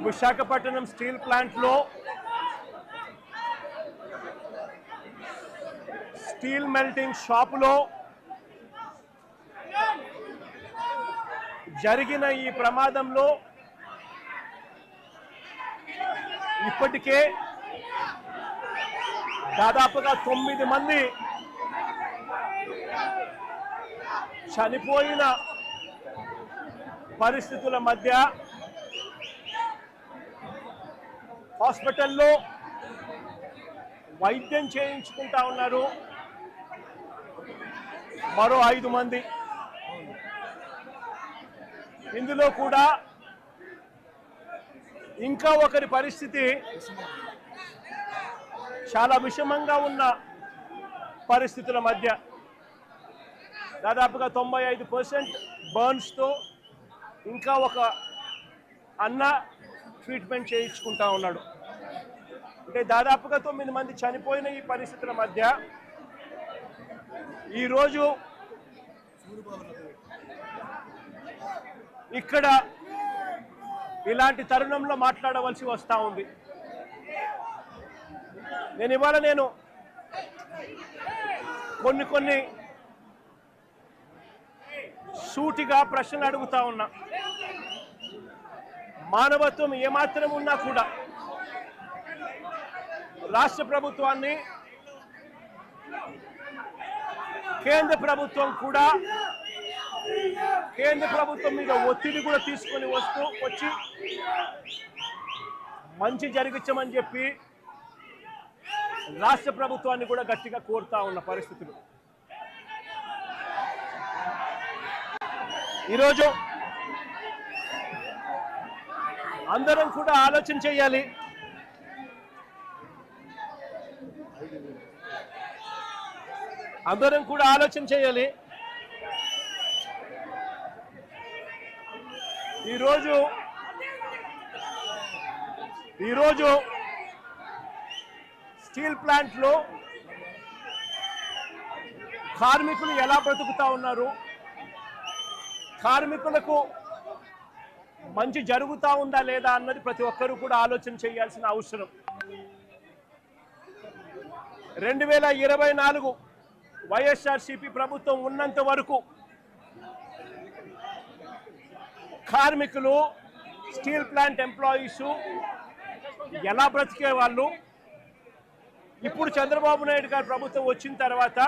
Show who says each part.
Speaker 1: Visakhapatnam steel ప్లాంట్లో steel melting షాపులో జరిగిన ఈ ప్రమాదంలో ఇప్పటికే దాదాపుగా 9 మంది చనిపోయిన పరిస్థితుల మధ్య హాస్పిటల్లో వైద్యం చేయించుకుంటా ఉన్నారు మరో 5 మంది. ఇందులో కూడా ఇంకా ఒకరి పరిస్థితి చాలా విషమంగా ఉన్న పరిస్థితుల మధ్య దాదాపుగా 95% బర్న్స్తో ఇంకా ఒక అన్న ట్రీట్మెంట్ చేయించుకుంటా ఉన్నాడు. అంటే దాదాపుగా 9 మంది చనిపోయిన ఈ పరిస్థితుల మధ్య ఈరోజు ఇక్కడ ఇలాంటి తరుణంలో మాట్లాడవలసి వస్తూ ఉంది. ఇవాళ నేను కొన్ని సూటిగా ప్రశ్నలు అడుగుతా ఉన్నా. మానవత్వం ఏమాత్రం ఉన్నా కూడా రాష్ట్ర ప్రభుత్వాన్ని, కేంద్ర ప్రభుత్వం కూడా కేంద్ర ప్రభుత్వం మీద ఒత్తిడి కూడా తీసుకొని వచ్చి మంచి జరిగించమని చెప్పి రాష్ట్ర ప్రభుత్వాన్ని కూడా గట్టిగా కోరుతా ఉన్న పరిస్థితులు. ఈరోజు అందరం కూడా ఆలోచన చేయాలి. ఈరోజు స్టీల్ ప్లాంట్లో కార్మికులు ఎలా బ్రతుకుతా ఉన్నారు, కార్మికులకు మంచి జరుగుతా ఉందా లేదా అన్నది ప్రతి ఒక్కరూ కూడా ఆలోచన చేయాల్సిన అవసరం. 2024 వైఎస్ఆర్సీపీ ప్రభుత్వం ఉన్నంత వరకు కార్మికులు, స్టీల్ ప్లాంట్ ఎంప్లాయీస్ ఎలా బ్రతికే వాళ్ళు, ఇప్పుడు చంద్రబాబు నాయుడు గారు ప్రభుత్వం వచ్చిన తర్వాత